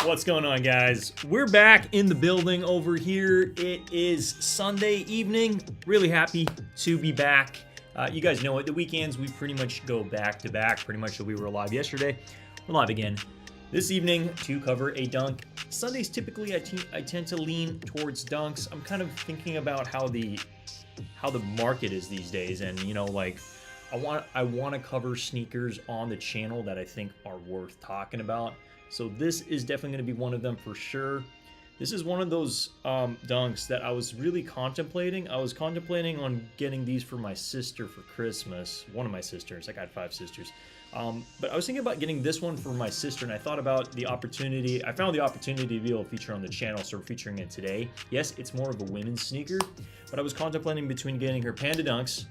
What's going on, guys? We're back in the building over here. It is Sunday evening. Really happy to be back. You guys know it. The weekends, we pretty much go back to back. Pretty much we were live yesterday. We're live again this evening to cover a dunk. Sundays, typically, I tend to lean towards dunks. I'm kind of thinking about how the market is these days, and you know, like I want to cover sneakers on the channel that I think are worth talking about. So this is definitely going to be one of them for sure. This is one of those dunks that I was really contemplating. I was contemplating on getting these for my sister for Christmas. One of my sisters. I got 5 sisters. But I was thinking about getting this one for my sister, and I thought about the opportunity. I found the opportunity to be able to feature on the channel, so we're featuring it today. Yes, it's more of a women's sneaker, but I was contemplating between getting her Panda Dunks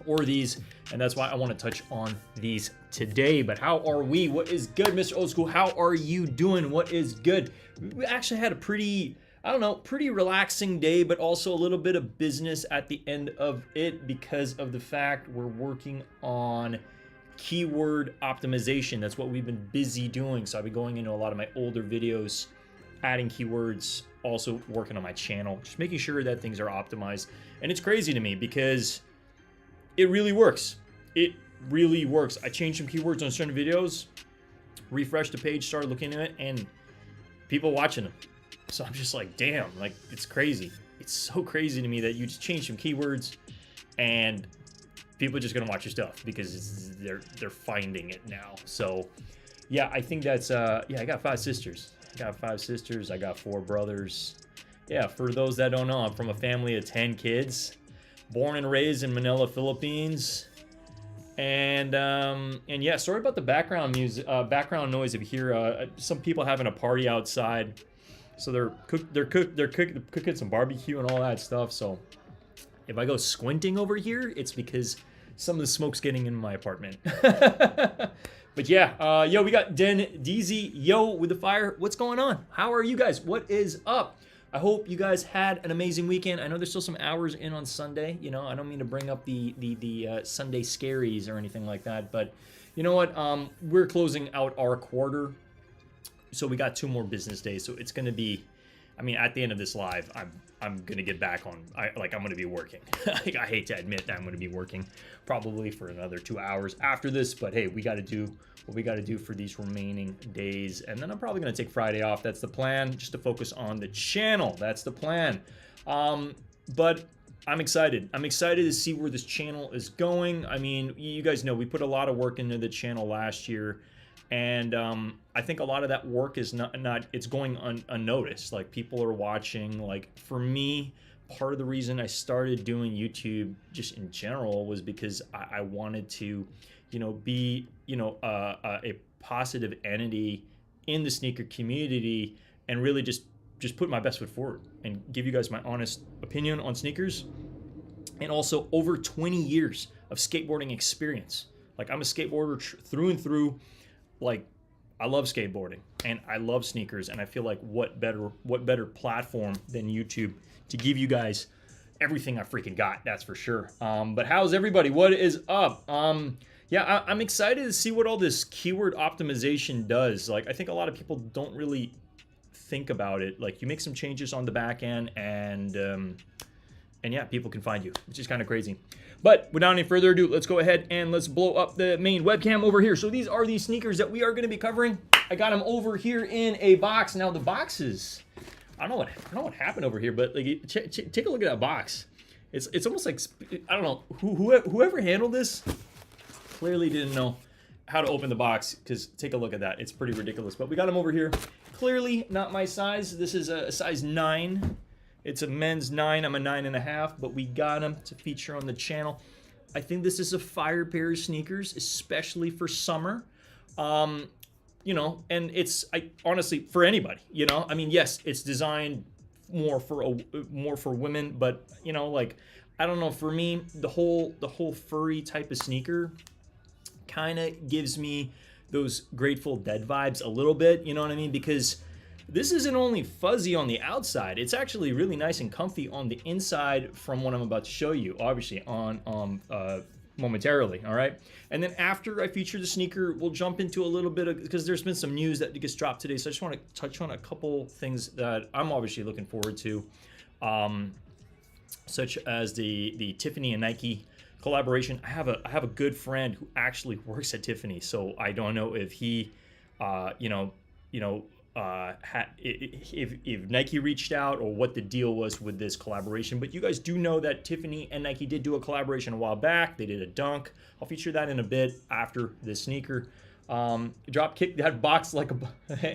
or these, and that's why I want to touch on these today. But how are we? What is good, Mr. Old School? How are you doing? What is good? We actually had a pretty relaxing day, but also a little bit of business at the end of it because of the fact we're working on keyword optimization. That's what we've been busy doing. So I've been going into a lot of my older videos, adding keywords, also working on my channel, just making sure that things are optimized. And it's crazy to me because it really works. It really works. I changed some keywords on certain videos, refreshed the page, started looking at it, and people watching them. So I'm just like, damn, like it's crazy. It's so crazy to me that you just change some keywords and people are just gonna watch your stuff because they're finding it now. So yeah, I think that's yeah, I got 5 sisters. I got 4 brothers. Yeah, for those that don't know, I'm from a family of 10 kids. Born and raised in Manila, Philippines, and yeah, sorry about the background noise. If you hear some people having a party outside, so they're cooking some barbecue and all that stuff. So if I go squinting over here, it's because some of the smoke's getting in my apartment. But yeah, yo, we got Den DZ, yo, with the fire. What's going on? How are you guys? What is up? I hope you guys had an amazing weekend. I know there's still some hours in on Sunday. You know, I don't mean to bring up the Sunday scaries or anything like that, but you know what? We're closing out our quarter, so we got 2 more business days. So it's going to be, I mean, at the end of this live, I'm going to get back on. I'm going to be working. I hate to admit that I'm going to be working probably for another 2 hours after this, but hey, we got to do what we got to do for these remaining days, and then I'm probably going to take Friday off. That's the plan, just to focus on the channel. That's the plan. But I'm excited. I'm excited to see where this channel is going. I mean, you guys know we put a lot of work into the channel last year, and I think a lot of that work is not it's going unnoticed. Like, people are watching. Like, for me, part of the reason I started doing YouTube just in general was because I wanted to, you know, be, you know, a positive entity in the sneaker community and really just put my best foot forward and give you guys my honest opinion on sneakers, and also over 20 years of skateboarding experience. Like, I'm a skateboarder through and through. Like, I love skateboarding and I love sneakers, and I feel like what better platform than YouTube to give you guys everything I freaking got. That's for sure. But how's everybody? What is up? Yeah, I'm excited to see what all this keyword optimization does. Like, I think a lot of people don't really think about it. Like, you make some changes on the back end, and yeah, people can find you, which is kind of crazy. But without any further ado, let's go ahead and let's blow up the main webcam over here. So these are the sneakers that we are going to be covering. I got them over here in a box. Now the boxes, I don't know what happened over here, but like, take a look at that box. It's almost like, I don't know, whoever handled this clearly didn't know how to open the box, because take a look at that. It's pretty ridiculous. But we got them over here. Clearly not my size. This is a size 9. It's a men's 9. I'm a 9.5, but we got them to feature on the channel. I think this is a fire pair of sneakers, especially for summer. You know, and it's honestly for anybody. You know, I mean, yes, it's designed more for women, but you know, like, I don't know. For me, the whole furry type of sneaker kind of gives me those Grateful Dead vibes a little bit. You know what I mean? Because this isn't only fuzzy on the outside, it's actually really nice and comfy on the inside, from what I'm about to show you. Obviously on momentarily, all right? And then after I feature the sneaker, we'll jump into a little bit of, because there's been some news that gets dropped today, so I just want to touch on a couple things that I'm obviously looking forward to, such as the Tiffany and Nike collaboration. I have a good friend who actually works at Tiffany, so I don't know if he, if Nike reached out or what the deal was with this collaboration. But you guys do know that Tiffany and Nike did do a collaboration a while back. They did a dunk. I'll feature that in a bit after this sneaker. Drop kick that box like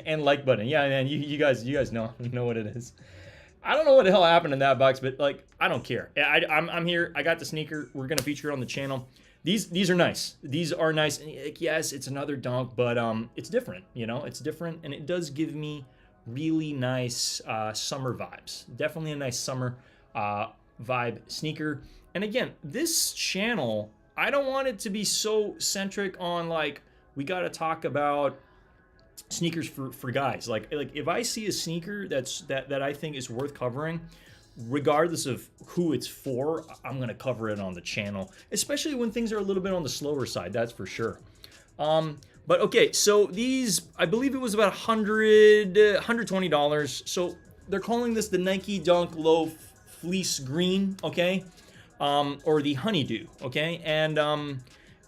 and like button. Yeah, man, you guys know what it is. I don't know what the hell happened in that box, but like, I don't care. I'm here. I got the sneaker. We're gonna feature it on the channel. These are nice. These are nice. And like, yes, it's another dunk, but it's different. It's different, and it does give me really nice summer vibes. Definitely a nice summer vibe sneaker. And again, this channel, I don't want it to be so centric on like we got to talk about sneakers for guys. Like if I see a sneaker that I think is worth covering, regardless of who it's for, I'm going to cover it on the channel, especially when things are a little bit on the slower side, that's for sure. But okay, so these, I believe it was about $120. So they're calling this the Nike Dunk Low Fleece Green, okay? Or the honeydew, okay? And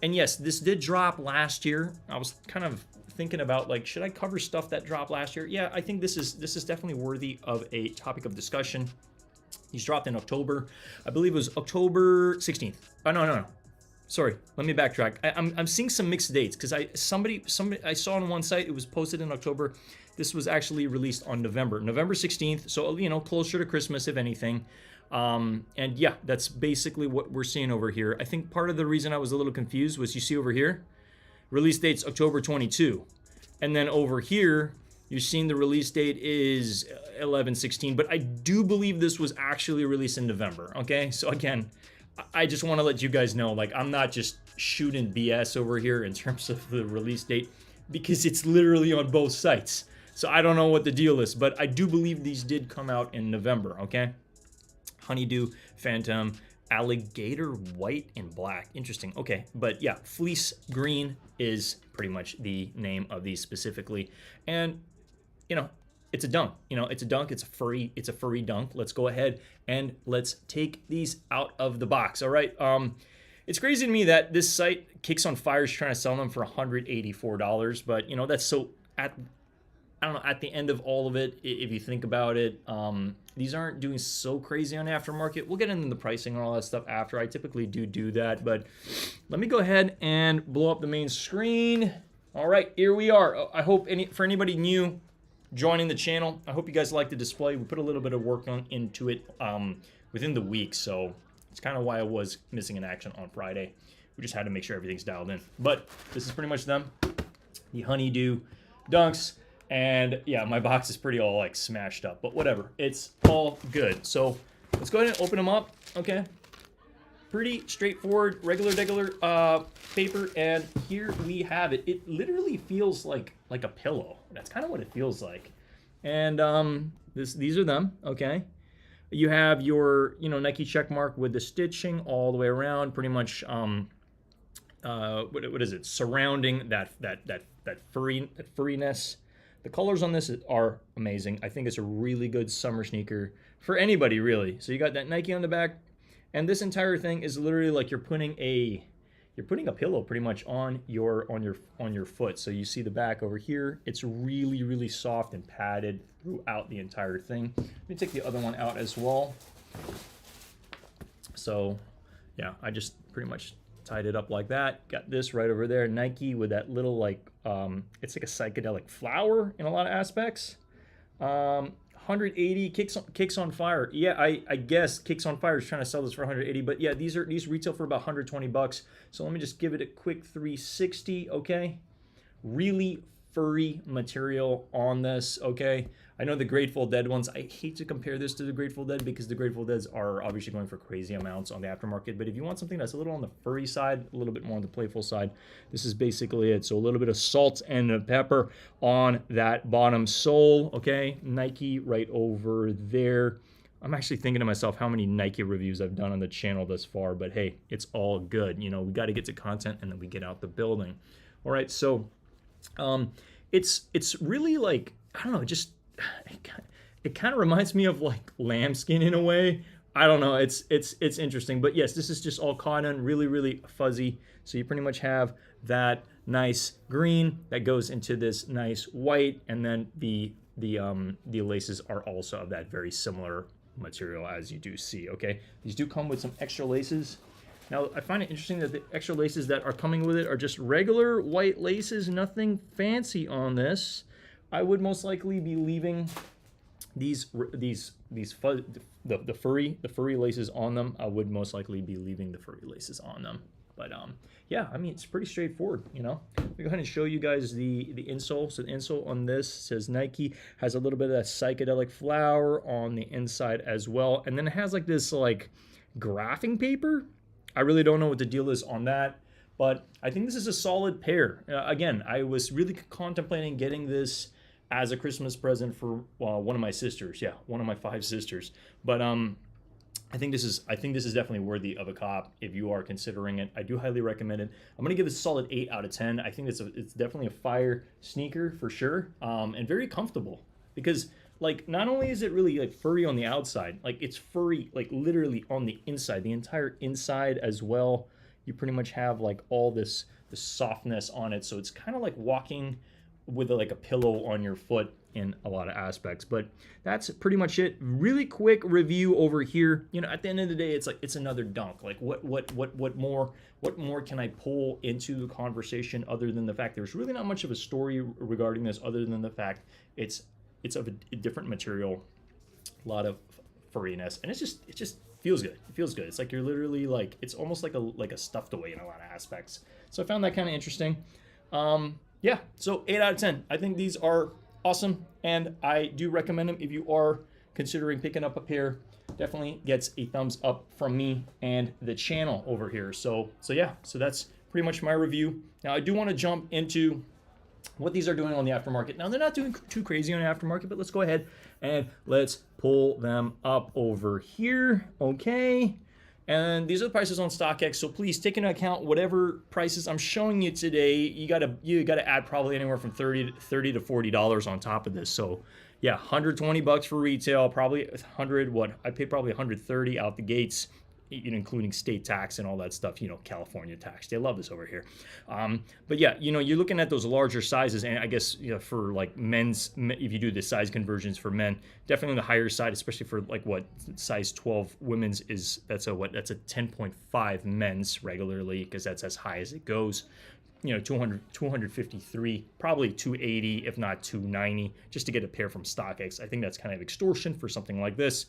yes, this did drop last year. I was kind of thinking about like, should I cover stuff that dropped last year? Yeah, I think this is definitely worthy of a topic of discussion. These dropped in October. I believe it was October 16th. Oh, no. Sorry, let me backtrack. I'm seeing some mixed dates because somebody I saw on one site, it was posted in October. This was actually released on November 16th. So, closer to Christmas, if anything. And yeah, that's basically what we're seeing over here. I think part of the reason I was a little confused was you see over here, release date's October 22. And then over here, you're seeing the release date is 11/16, but I do believe this was actually released in November, okay? So again, I just want to let you guys know, like, I'm not just shooting BS over here in terms of the release date, because it's literally on both sites. So I don't know what the deal is, but I do believe these did come out in November, okay? Honeydew, Phantom, Alligator White and Black. Interesting. Okay, but yeah, Fleece Green is pretty much the name of these specifically. And it's a dunk. It's a dunk. It's a furry dunk. Let's go ahead and let's take these out of the box. All right. It's crazy to me that this site, Kicks on Fire, is trying to sell them for $184, but that's so at the end of all of it, if you think about it, these aren't doing so crazy on aftermarket. We'll get into the pricing and all that stuff after. I typically do that, but let me go ahead and blow up the main screen. All right, here we are. I hope for anybody new joining the channel, I hope you guys like the display. We put a little bit of work into it within the week, so it's kind of why I was missing in action on Friday. We just had to make sure everything's dialed in. But this is pretty much them, the Honeydew Dunks. And yeah, my box is pretty all like smashed up, but whatever. It's all good. So let's go ahead and open them up. Okay. Pretty straightforward, regular paper. And here we have it. It literally feels like a pillow. That's kind of what it feels like. And these are them. Okay. You have your, Nike check mark with the stitching all the way around, pretty much, what is it? Surrounding that furriness. The colors on this are amazing. I think it's a really good summer sneaker for anybody, really. So you got that Nike on the back, and this entire thing is literally like you're putting a pillow pretty much on your foot. So you see the back over here. It's really, really soft and padded throughout the entire thing. Let me take the other one out as well. So yeah, I just pretty much tied it up like that. Got this right over there, Nike with that little like it's like a psychedelic flower in a lot of aspects. 180. Kicks on Fire. Yeah, I guess Kicks on Fire is trying to sell this for 180, but yeah, these retail for about 120 bucks. So let me just give it a quick 360. Okay, really furry material on this. Okay, I know the Grateful Dead ones, I hate to compare this to the Grateful Dead because the Grateful Deads are obviously going for crazy amounts on the aftermarket, but if you want something that's a little on the furry side, a little bit more on the playful side, this is basically it. So a little bit of salt and pepper on that bottom sole. Okay, Nike right over there. I'm actually thinking to myself how many Nike reviews I've done on the channel thus far, but hey, it's all good. You know, we got to get to content and then we get out the building. All right, so it's really like, I don't know, just it kind of reminds me of like lambskin in a way. I don't know, it's interesting, but yes, this is just all cotton, really fuzzy. So you pretty much have that nice green that goes into this nice white, and then the laces are also of that very similar material as you do see. Okay, these do come with some extra laces. Now I find it interesting that the extra laces that are coming with it are just regular white laces, nothing fancy on this. I would most likely be leaving the furry laces on them. I would most likely be leaving the furry laces on them. But yeah, I mean, it's pretty straightforward, you know. Let me go ahead and show you guys the insole. So the insole on this says Nike, has a little bit of that psychedelic flower on the inside as well, and then it has like this like graphing paper. I really don't know what the deal is on that, but I think this is a solid pair. Again, I was really contemplating getting this as a Christmas present for one of my sisters. Yeah, one of my 5 sisters. But I think this is definitely worthy of a cop if you are considering it. I do highly recommend it. I'm gonna give it a solid 8 out of 10. I think it's definitely a fire sneaker for sure, and very comfortable, because like not only is it really like furry on the outside, like it's furry like literally on the inside, the entire inside as well. You pretty much have like all the softness on it, so it's kind of like walking with like a pillow on your foot in a lot of aspects. But that's pretty much it. Really quick review over here. You know, at the end of the day, it's like it's another dunk. Like what more can I pull into the conversation other than the fact there's really not much of a story regarding this, other than the fact it's of a different material, a lot of furriness, and it just feels good. It feels good. It's like you're literally like, it's almost like a stuffed away in a lot of aspects. So I found that kind of interesting. Yeah, so 8 out of 10. I think these are awesome, and I do recommend them if you are considering picking up a pair. Definitely gets a thumbs up from me and the channel over here. So yeah, so that's pretty much my review. Now I do want to jump into what these are doing on the aftermarket. Now they're not doing too crazy on the aftermarket, but let's go ahead and let's pull them up over here. Okay. And these are the prices on StockX, so please take into account whatever prices I'm showing you today. You gotta add probably anywhere from $30 to $40 on top of this. So yeah, $120 for retail, probably 100. What I paid probably 130 out the gates, including state tax and all that stuff. You know, California tax. They love this over here. But yeah, you know, you're looking at those larger sizes, and I guess, you know, for like men's, if you do the size conversions for men, definitely on the higher side, especially for like what size 12 women's is. That's a 10.5 men's regularly, because that's as high as it goes. You know, 253, probably 280, if not 290, just to get a pair from StockX. I think that's kind of extortion for something like this.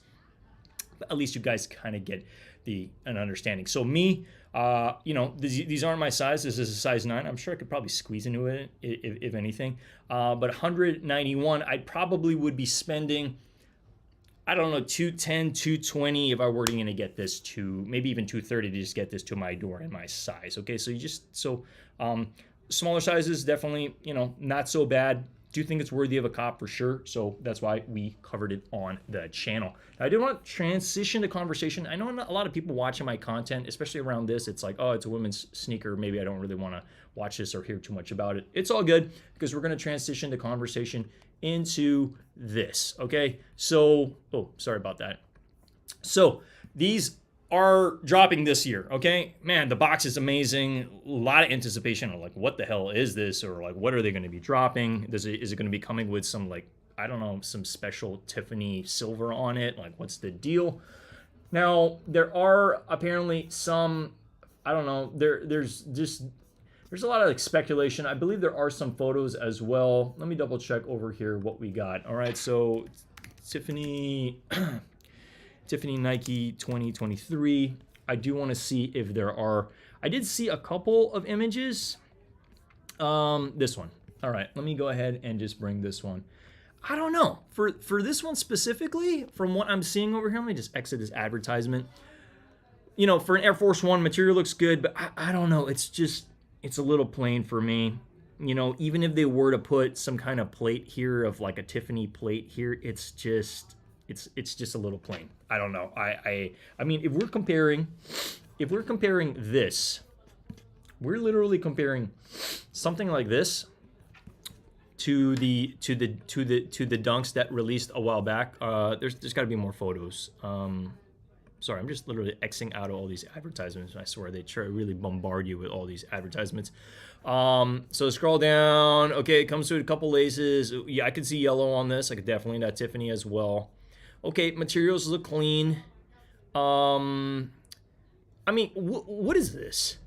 But at least you guys kind of get an understanding. So me, you know, these aren't my size. This is a size 9. I'm sure I could probably squeeze into it if anything. But 191, I probably would be spending, I don't know, 210, 220 if I were going to get this to, maybe even 230 to just get this to my door in my size. Okay, so smaller sizes, definitely, you know, not so bad. Do think it's worthy of a cop for sure, so that's why we covered it on the channel. Now, I did want to transition the conversation. I know a lot of people watching my content, especially around this, it's like, oh, it's a women's sneaker, maybe I don't really want to watch this or hear too much about it. It's all good, because we're going to transition the conversation into this, okay? So, oh, sorry about that. So, these are dropping this year, okay? Man, the box is amazing. A lot of anticipation of like, what the hell is this? Or like, what are they going to be dropping? Is it going to be coming with some, like, I don't know, some special Tiffany silver on it? Like, what's the deal? Now, there are apparently some, I don't know, there's a lot of like speculation. I believe there are some photos as well. Let me double check over here what we got. All right, so Tiffany Nike 2023. I do want to see if there are, I did see a couple of images. This one. All right, let me go ahead and just bring this one. I don't know. For this one specifically, from what I'm seeing over here, let me just exit this advertisement. You know, for an Air Force One, material looks good, but I don't know. It's a little plain for me. You know, even if they were to put some kind of plate here of like a Tiffany plate here, it's It's just a little plain. I don't know. I mean, if we're comparing this, we're literally comparing something like this to the dunks that released a while back. There's got to be more photos. Sorry, I'm just literally Xing out of all these advertisements. I swear they try to really bombard you with all these advertisements. So scroll down. Okay, it comes with a couple laces. Yeah, I could see yellow on this. I could definitely that Tiffany as well. Okay, materials look clean. I mean, what is this?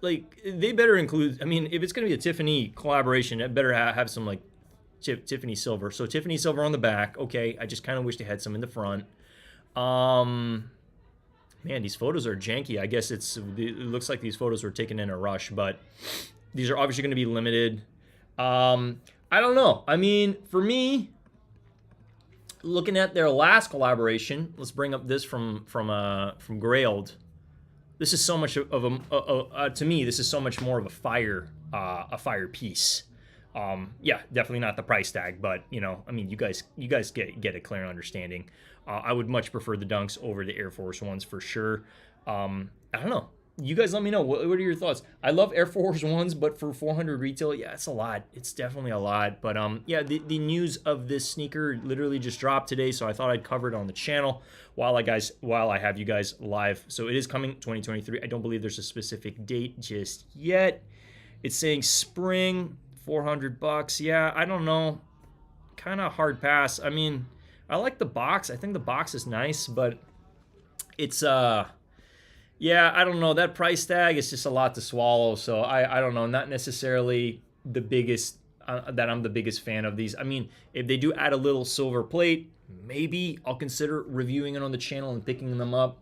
Like they better include. I mean, if it's gonna be a Tiffany collaboration, it better have some like Tiffany silver. So Tiffany silver on the back. Okay, I just kind of wish they had some in the front. Man, these photos are janky. I guess it looks like these photos were taken in a rush, but these are obviously going to be limited. I don't know. I mean, for me, looking at their last collaboration, let's bring up this from Grailed. This is so much of a to me. This is so much more of a fire piece. Yeah, definitely not the price tag, but you know, I mean, you guys get a clear understanding. I would much prefer the dunks over the Air Force Ones for sure. I don't know. You guys let me know. What are your thoughts? I love Air Force Ones, but for 400 retail, yeah, it's a lot. It's definitely a lot. But yeah, the news of this sneaker literally just dropped today, so I thought I'd cover it on the channel while I have you guys live. So it is coming 2023. I don't believe there's a specific date just yet. It's saying spring, $400. Yeah, I don't know. Kind of hard pass. I mean, I like the box. I think the box is nice, but it's yeah, I don't know. That price tag is just a lot to swallow. So I don't know. Not necessarily the biggest that I'm the biggest fan of these. I mean, if they do add a little silver plate, maybe I'll consider reviewing it on the channel and picking them up.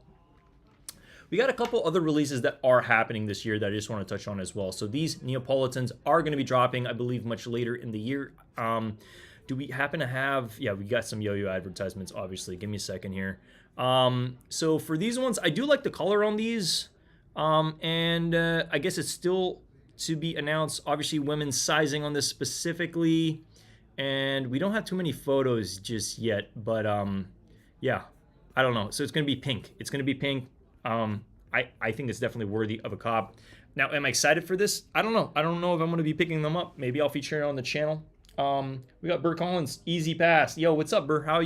We got a couple other releases that are happening this year that I just want to touch on as well. So these Neapolitans are going to be dropping, I believe, much later in the year. Do we happen to have... Yeah, we got some Yo-Yo advertisements, obviously. Give me a second here. So for these ones, I do like the color on these. And I guess it's still to be announced. Obviously, women's sizing on this specifically. And we don't have too many photos just yet. But yeah, I don't know. So it's going to be pink. It's going to be pink. I think it's definitely worthy of a cop. Now, am I excited for this? I don't know. I don't know if I'm going to be picking them up. Maybe I'll feature it on the channel. We got Burr Collins, easy pass. Yo, what's up, Burr? How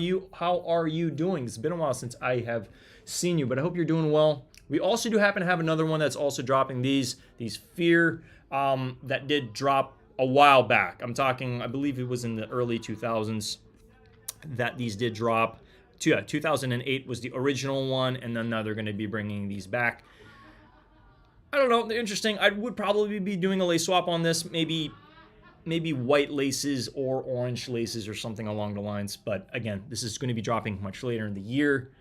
are you doing? It's been a while since I have seen you, but I hope you're doing well. We also do happen to have another one that's also dropping these Fear that did drop a while back. I'm talking, I believe it was in the early 2000s that these did drop. Yeah, 2008 was the original one, and then now they're going to be bringing these back. I don't know. They're interesting. I would probably be doing a lace swap on this. Maybe white laces or orange laces or something along the lines. But again, this is going to be dropping much later in the year.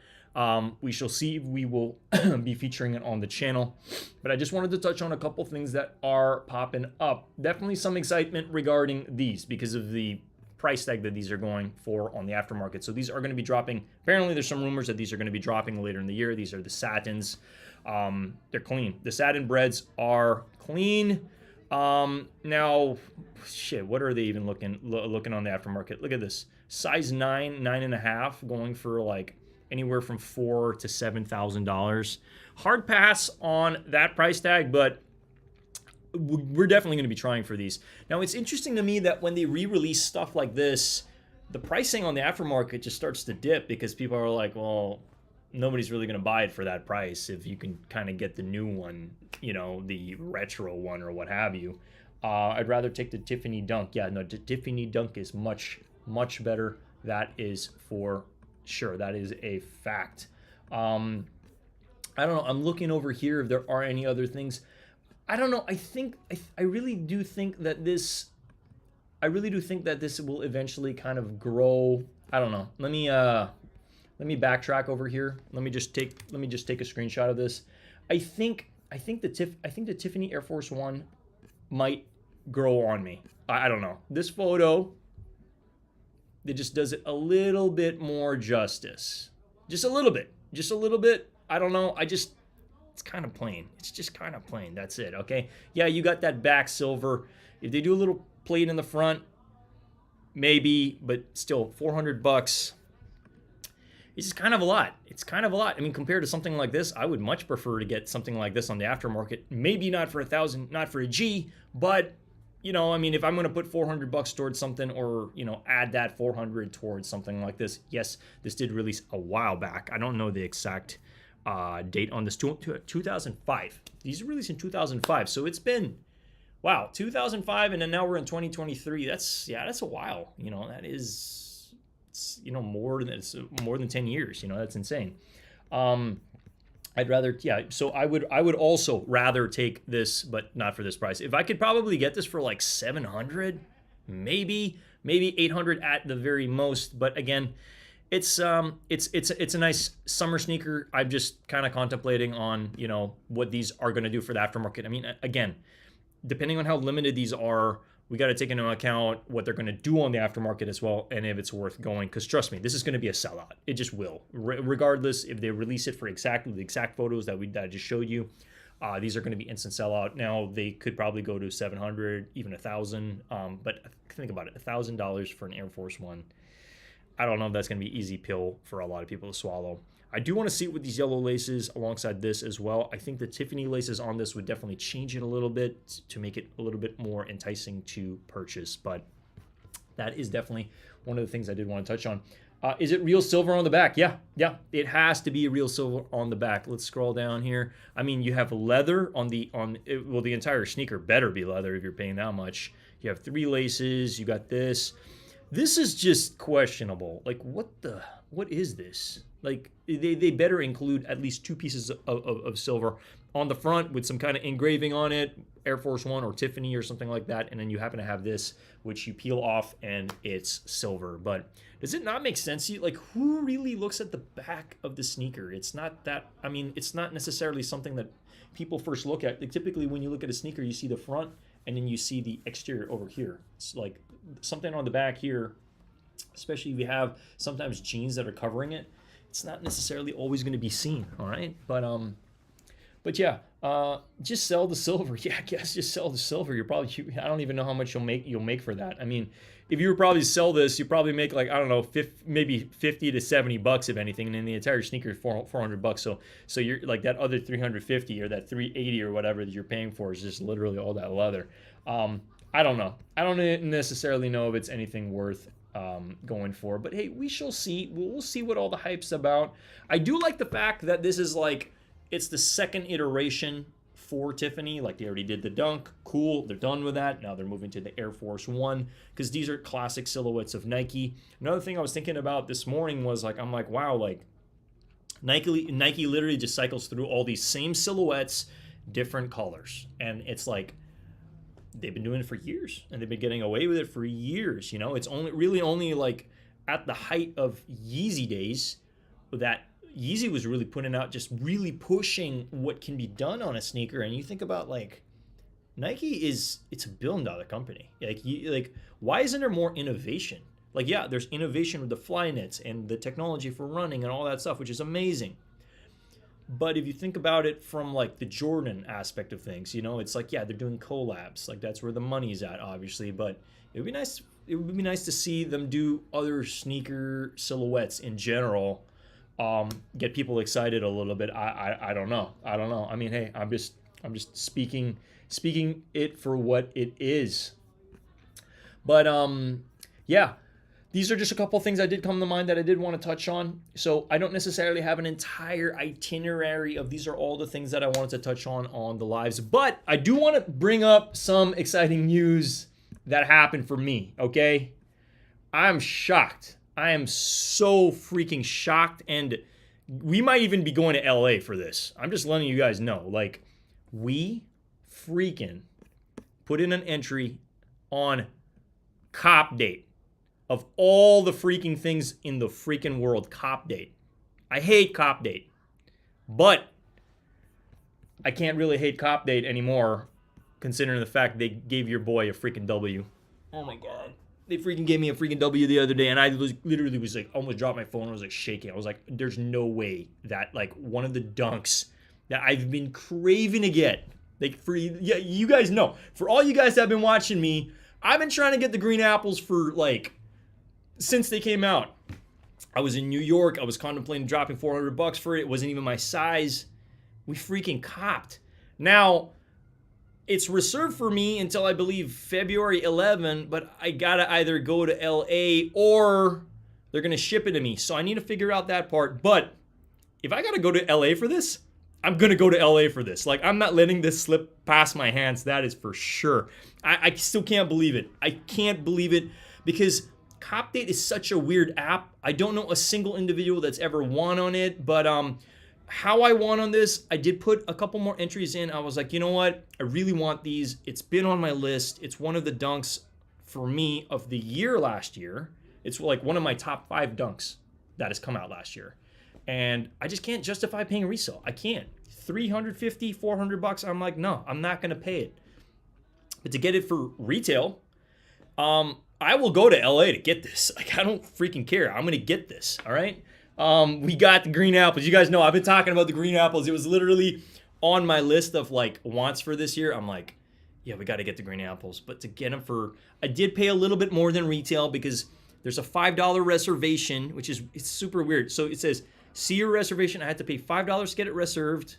We shall see if we will be featuring it on the channel. But I just wanted to touch on a couple things that are popping up. Definitely some excitement regarding these because of the price tag that these are going for on the aftermarket. So these are going to be dropping. Apparently, there's some rumors that these are going to be dropping later in the year. These are the satins. They're clean. The satin breads are clean. Now, shit, what are they even looking on the aftermarket? Look at this. Size 9, 9.5, going for like anywhere from $4,000 to $7,000. Hard pass on that price tag, but we're definitely going to be trying for these. Now, it's interesting to me that when they re-release stuff like this, the pricing on the aftermarket just starts to dip because people are like, well, nobody's really going to buy it for that price if you can kind of get the new one, you know, the retro one or what have you. I'd rather take the Tiffany Dunk. Yeah, no, the Tiffany Dunk is much, much better. That is for sure. That is a fact. I don't know. I'm looking over here if there are any other things. I don't know. I really do think that this will eventually kind of grow. I don't know. Let me backtrack over here. Let me just take a screenshot of this. I think the Tiffany Air Force One might grow on me. I don't know. This photo, it just does it a little bit more justice. Just a little bit. I don't know. It's kind of plain. It's just kind of plain. That's it, okay? Yeah, you got that back silver. If they do a little plate in the front, maybe, but still $400. It's just kind of a lot. It's kind of a lot. I mean, compared to something like this, I would much prefer to get something like this on the aftermarket. Maybe not for $1,000, not for a G, but I mean, if I'm going to put $400 towards something, or add that 400 towards something like this. Yes, this did release a while back. I don't know the exact date on this. 2005. These released in 2005, so it's been 2005, and then now we're in 2023. That's a while. That is, more than 10 years. That's insane. I'd rather, so I would also rather take this, but not for this price. If I could probably get this for like 700, maybe 800 at the very most. But again, it's a nice summer sneaker. I'm just kind of contemplating on, what these are going to do for the aftermarket. I mean, again, depending on how limited these are, we got to take into account what they're going to do on the aftermarket as well, and if it's worth going. Because trust me, this is going to be a sellout. It just will. Regardless, if they release it for exactly the exact photos that I just showed you, these are going to be instant sellout. Now, they could probably go to 700, even 1,000. But think about it, $1,000 for an Air Force One. I don't know if that's going to be an easy pill for a lot of people to swallow. I do want to see it with these yellow laces alongside this as well. I think the Tiffany laces on this would definitely change it a little bit to make it a little bit more enticing to purchase. But that is definitely one of the things I did want to touch on. Is it real silver on the back? Yeah, it has to be real silver on the back. Let's scroll down here. I mean, you have leather the entire sneaker better be leather if you're paying that much. You have 3 laces. You got this. This is just questionable. Like, what is this? Like, they better include at least 2 pieces of silver on the front with some kind of engraving on it, Air Force One or Tiffany or something like that, and then you happen to have this, which you peel off and it's silver. But does it not make sense to you? Like, who really looks at the back of the sneaker? It's not that, I mean, it's not necessarily something that people first look at. Like, typically when you look at a sneaker, you see the front and then you see the exterior over here. It's like something on the back here, especially if you have sometimes jeans that are covering it. It's not necessarily always going to be seen, all right? But yeah, just sell the silver. Yeah, I guess just sell the silver. I don't even know how much you'll make for that. I mean, if you would probably sell this, you probably make like, I don't know, maybe 50 to 70 bucks if anything, and then the entire sneaker is 400 bucks. So you're like that other 350 or that 380 or whatever that you're paying for is just literally all that leather. I don't know. I don't necessarily know if it's anything worth going for, but hey, we shall see. We'll see what all the hype's about. I do like the fact that this is like, it's the second iteration for Tiffany. Like, they already did the Dunk. Cool, they're done with that. Now they're moving to the Air Force One, because these are classic silhouettes of Nike. Another thing I was thinking about this morning was like, I'm like, wow, like Nike literally just cycles through all these same silhouettes, different colors, and it's like, they've been doing it for years, and they've been getting away with it for years. It's only like at the height of Yeezy days that Yeezy was really putting out, just really pushing what can be done on a sneaker. And you think about like Nike it's a $1 billion company. Like why isn't there more innovation? Like, yeah, there's innovation with the Flyknits and the technology for running and all that stuff, which is amazing. But if you think about it from like the Jordan aspect of things, it's like, yeah, they're doing collabs. Like, that's where the money's at, obviously. But it would be nice. It would be nice to see them do other sneaker silhouettes in general. Get people excited a little bit. I don't know. I mean, hey, I'm just speaking it for what it is. But yeah. These are just a couple things that did come to mind that I did want to touch on. So I don't necessarily have an entire itinerary of these are all the things that I wanted to touch on the lives. But I do want to bring up some exciting news that happened for me, okay? I'm shocked. I am so freaking shocked. And we might even be going to LA for this. I'm just letting you guys know. Like, we freaking put in an entry on Cop Date. Of all the freaking things in the freaking world, Cop Date. I hate Cop Date. But I can't really hate Cop Date anymore, considering the fact they gave your boy a freaking W. Oh my God. They freaking gave me a freaking W the other day, and I literally was like, almost dropped my phone. I was like shaking. I was like, there's no way that like one of the dunks that I've been craving to get. Like, yeah, you guys know. For all you guys that have been watching me, I've been trying to get the green apples for like, since they came out. I was in New York. I was contemplating dropping $400 for it. It wasn't even my size. We freaking copped. Now, it's reserved for me until I believe February 11, but I gotta either go to LA or they're gonna ship it to me. So I need to figure out that part. But if I gotta go to LA for this, I'm gonna go to LA for this. Like, I'm not letting this slip past my hands. That is for sure. I still can't believe it. I can't believe it because CopDate is such a weird app. I don't know a single individual that's ever won on it, but how I won on this, I did put a couple more entries in. I was like, you know what? I really want these. It's been on my list. It's one of the dunks for me of the year last year. It's like one of my top 5 dunks that has come out last year. And I just can't justify paying resale. I can't. $350, $400. I'm like, no, I'm not going to pay it. But to get it for retail, I will go to LA to get this. Like, I don't freaking care. I'm going to get this. All right. We got the green apples. You guys know I've been talking about the green apples. It was literally on my list of like wants for this year. I'm like, yeah, we got to get the green apples. But to get them for, I did pay a little bit more than retail because there's a $5 reservation, which is, it's super weird. So it says, see your reservation. I had to pay $5 to get it reserved.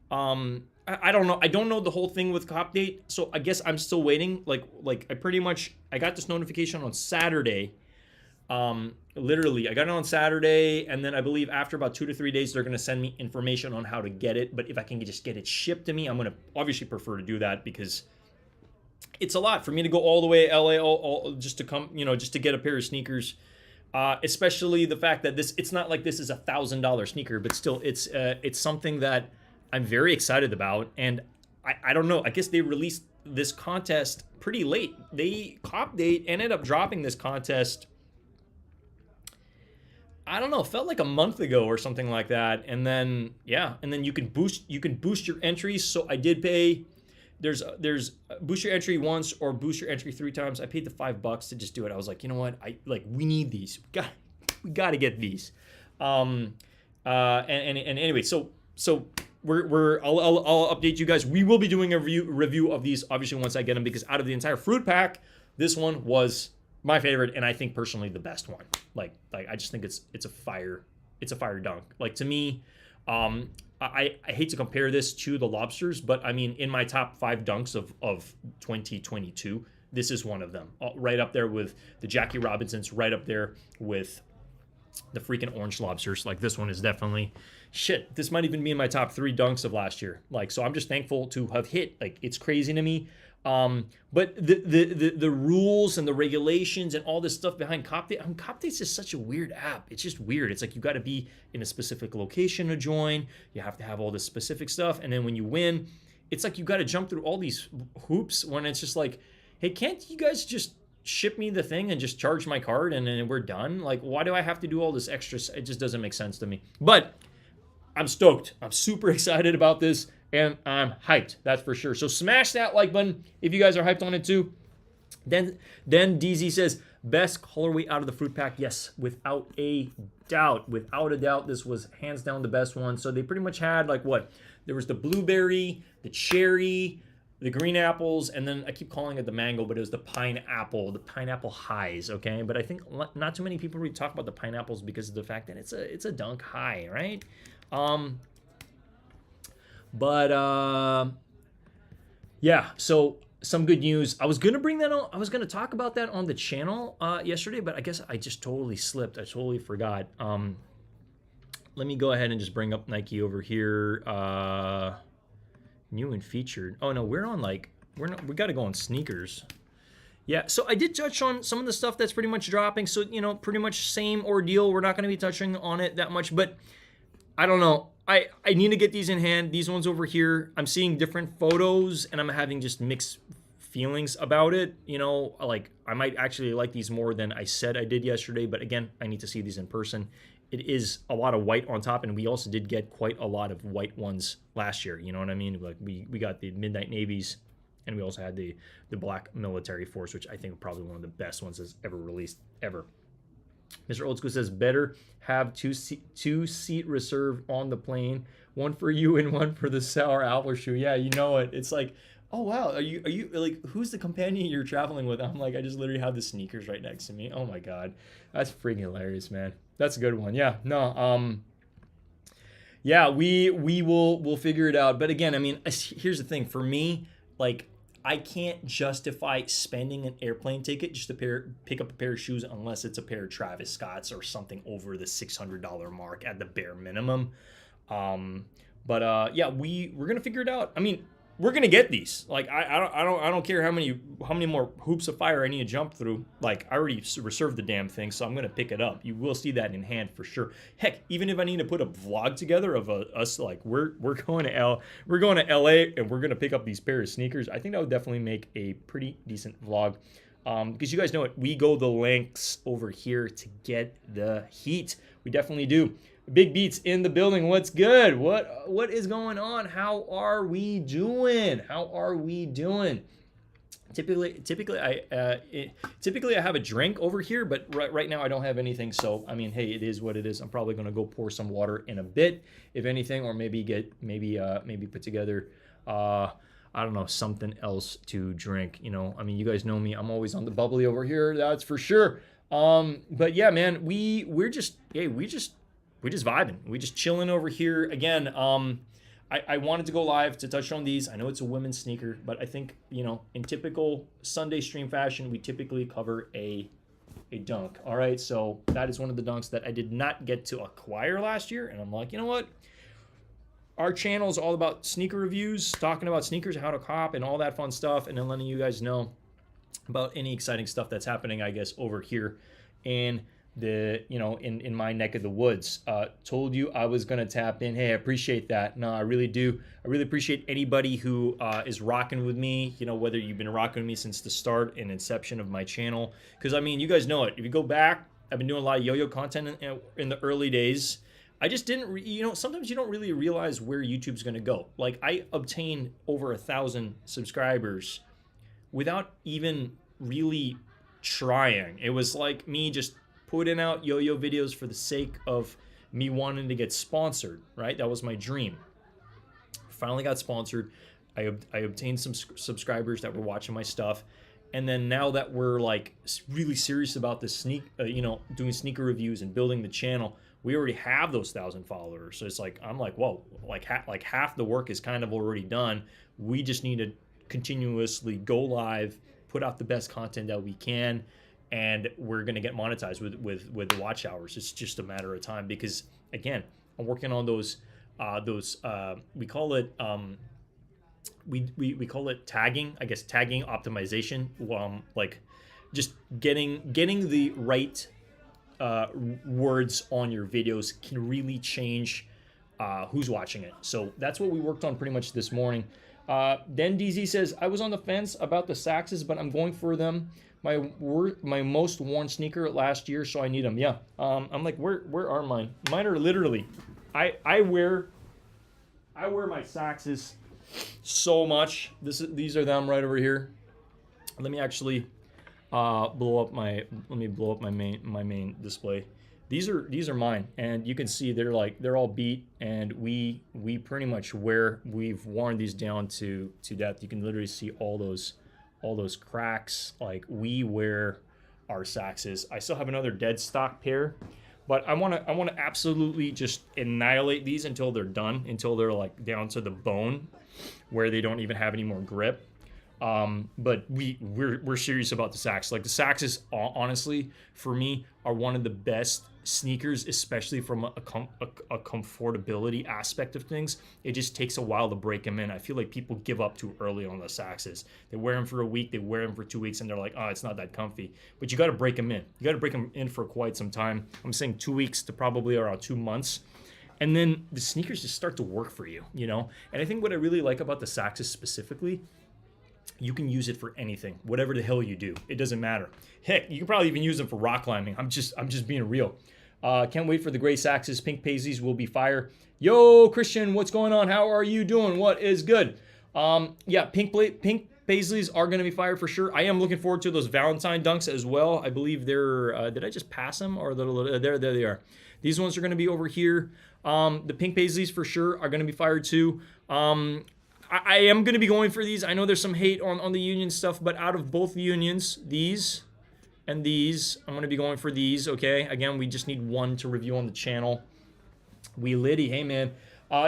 I don't know. I don't know the whole thing with CopDate. So I guess I'm still waiting. Like I got this notification on Saturday. Literally, I got it on Saturday, and then I believe after about 2 to 3 days, they're going to send me information on how to get it. But if I can just get it shipped to me, I'm going to obviously prefer to do that because it's a lot for me to go all the way to LA all just to come, just to get a pair of sneakers. Especially the fact that it's not like this is $1,000 sneaker, but still it's something that I'm very excited about. And I don't know, I guess they released this contest pretty late. CopDate ended up dropping this contest, I don't know, felt like a month ago or something like that. And then, yeah, and then you can boost your entries. So I did pay, there's boost your entry once or boost your entry 3 times. I paid the $5 to just do it. I was like, you know what? We need these. We got to get these. And anyway, so I'll update you guys. We will be doing a review of these obviously once I get them, because out of the entire fruit pack, this one was my favorite, and I think personally the best one. Like I just think it's a fire dunk. Like, to me, I hate to compare this to the lobsters, but I mean, in my top 5 dunks of 2022, this is one of them. Right up there with the Jackie Robinsons, right up there with the freaking orange lobsters. Like, this one is definitely shit. This might even be in my top 3 dunks of last year. Like, so I'm just thankful to have hit. Like, it's crazy to me. But the rules and the regulations and all this stuff behind CopDate, CopDate's just such a weird app. It's just weird. It's like you got to be in a specific location to join. You have to have all this specific stuff. And then when you win, it's like you got to jump through all these hoops when it's just like, hey, can't you guys just ship me the thing and just charge my card and then we're done? Like, why do I have to do all this extra? It just doesn't make sense to me. But I'm stoked. I'm super excited about this. And I'm hyped, that's for sure. So smash that like button if you guys are hyped on it too. Then DZ says, best colorway out of the fruit pack. Yes, without a doubt. Without a doubt, this was hands down the best one. So they pretty much had like what? There was the blueberry, the cherry, the green apples, and then I keep calling it the mango, but it was the pineapple highs, okay? But I think not too many people really talk about the pineapples because of the fact that it's a dunk high, right? Yeah, so some good news. I was going to bring that on. I was going to talk about that on the channel yesterday, but I guess I just totally slipped. I totally forgot. Let me go ahead and just bring up Nike over here. New and featured. Oh, no, we're on we got to go on sneakers. Yeah, so I did touch on some of the stuff that's pretty much dropping. So, pretty much same ordeal. We're not going to be touching on it that much, but I don't know. I need to get these in hand. These ones over here, I'm seeing different photos and I'm having just mixed feelings about it. Like I might actually like these more than I said I did yesterday. But again, I need to see these in person. It is a lot of white on top. And we also did get quite a lot of white ones last year. You know what I mean? Like we got the Midnight Navies and we also had the Black Military Force, which I think probably one of the best ones that's ever released ever. Mr. Old School says, better have two seat reserve on the plane, one for you and one for the sour apple shoe. Yeah, you know it. It's like, Oh wow, are you like who's the companion you're traveling with? I'm like, I just literally have the sneakers right next to me. Oh my god, that's freaking hilarious, man. That's a good one. Yeah, no, yeah, we'll figure it out. But again, I mean, here's the thing. For me, like, I can't justify spending an airplane ticket just to pick up a pair of shoes unless it's a pair of Travis Scotts or something over the $600 mark at the bare minimum. Um, but yeah, we're gonna figure it out. I mean, we're gonna get these. Like I don't care how many more hoops of fire I need to jump through. Like I already reserved the damn thing, so I'm gonna pick it up. You will see that in hand for sure. Heck, even if I need to put a vlog together of us like we're going to LA and we're gonna pick up these pair of sneakers, I think that would definitely make a pretty decent vlog. Because you guys know it, we go the lengths over here to get the heat. We definitely do. Big Beats in the building. What's good? What is going on? How are we doing? How are we doing? Typically I have a drink over here, but right now I don't have anything. So I mean, hey, it is what it is. I'm probably gonna go pour some water in a bit, if anything, or maybe put together I don't know, something else to drink. You know, I mean, you guys know me. I'm always on the bubbly over here. That's for sure. But yeah, man, we're just vibing. We just chilling over here again. I wanted to go live to touch on these. I know it's a women's sneaker, but I think, you know, in typical Sunday stream fashion, we typically cover a dunk. All right, so that is one of the dunks that I did not get to acquire last year, and I'm like, you know what? Our channel is all about sneaker reviews, talking about sneakers, how to cop, and all that fun stuff, and then letting you guys know about any exciting stuff that's happening, I guess, over here in in my neck of the woods. Told you I was gonna tap in. Hey, I appreciate that. No, I really do. I really appreciate anybody who is rocking with me. You know, whether you've been rocking with me since the start and inception of my channel, because I mean, you guys know it. If you go back, I've been doing a lot of yo-yo content in the early days. I just didn't, sometimes you don't really realize where YouTube's gonna go. Like I obtained over 1,000 subscribers without even really trying. It was like me just putting out yo-yo videos for the sake of me wanting to get sponsored, right? That was my dream. Finally got sponsored. I obtained some subscribers that were watching my stuff. And then now that we're like really serious about this doing sneaker reviews and building the channel, we already have those 1,000 followers. So it's like, I'm like, whoa, like half the work is kind of already done. We just need to continuously go live, put out the best content that we can, and we're gonna get monetized with the watch hours. It's just a matter of time, because again, I'm working on those we call it we call it tagging, I guess, tagging optimization. Like just getting the right words on your videos can really change who's watching it. So that's what we worked on pretty much this morning. Then DZ says, I was on the fence about the Saxes, but I'm going for them. My most worn sneaker last year, so I need them. Yeah. I'm like, where are mine? Mine are literally, I wear my Saxes so much. These are them right over here. Let me actually blow up my main display. These are mine, and you can see they're all beat, and we pretty much we've worn these down to death. You can literally see all those cracks. Like, we wear our Saxes. I still have another dead stock pair, but I want to absolutely just annihilate these until they're done, until they're like down to the bone where they don't even have any more grip. But we're serious about the Sax. Like, the Saxes, honestly, for me, are one of the best sneakers, especially from a comfortability aspect of things. It just takes a while to break them in. I feel like people give up too early on the Saxes. They wear them for a week, they wear them for 2 weeks, and they're like, oh, it's not that comfy. But you got to break them in. You got to break them in for quite some time. I'm saying 2 weeks to probably around 2 months. And then the sneakers just start to work for you, you know? And I think what I really like about the Saxes specifically, you can use it for anything, whatever the hell you do. It doesn't matter. Heck, you can probably even use them for rock climbing. I'm just being real. Can't wait for the gray Saxes. Pink Paisleys will be fire. Yo, Christian, what's going on? How are you doing? What is good? Yeah, pink Paisleys are going to be fire for sure. I am looking forward to those Valentine dunks as well. I believe they're, did I just pass them? Or there they are. These ones are going to be over here. The pink Paisleys for sure are going to be fire too. I am going to be going for these. I know there's some hate on the union stuff, but out of both unions, these and these, I'm going to be going for these, okay? Again, we just need one to review on the channel. We Liddy, hey man.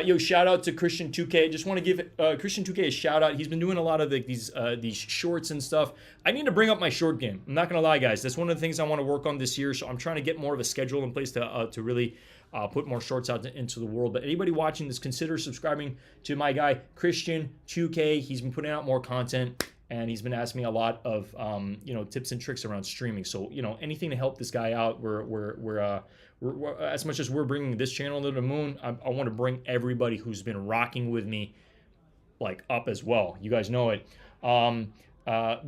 Yo, shout out to Christian 2K. Just want to give Christian 2K a shout out. He's been doing a lot of these shorts and stuff. I need to bring up my short game. I'm not gonna lie, guys. That's one of the things I want to work on this year. So I'm trying to get more of a schedule in place to really put more shorts out into the world. But anybody watching this, consider subscribing to my guy Christian 2K. He's been putting out more content, and he's been asking me a lot of tips and tricks around streaming. So anything to help this guy out. We're as much as we're bringing this channel to the moon, I want to bring everybody who's been rocking with me up as well. You guys know it.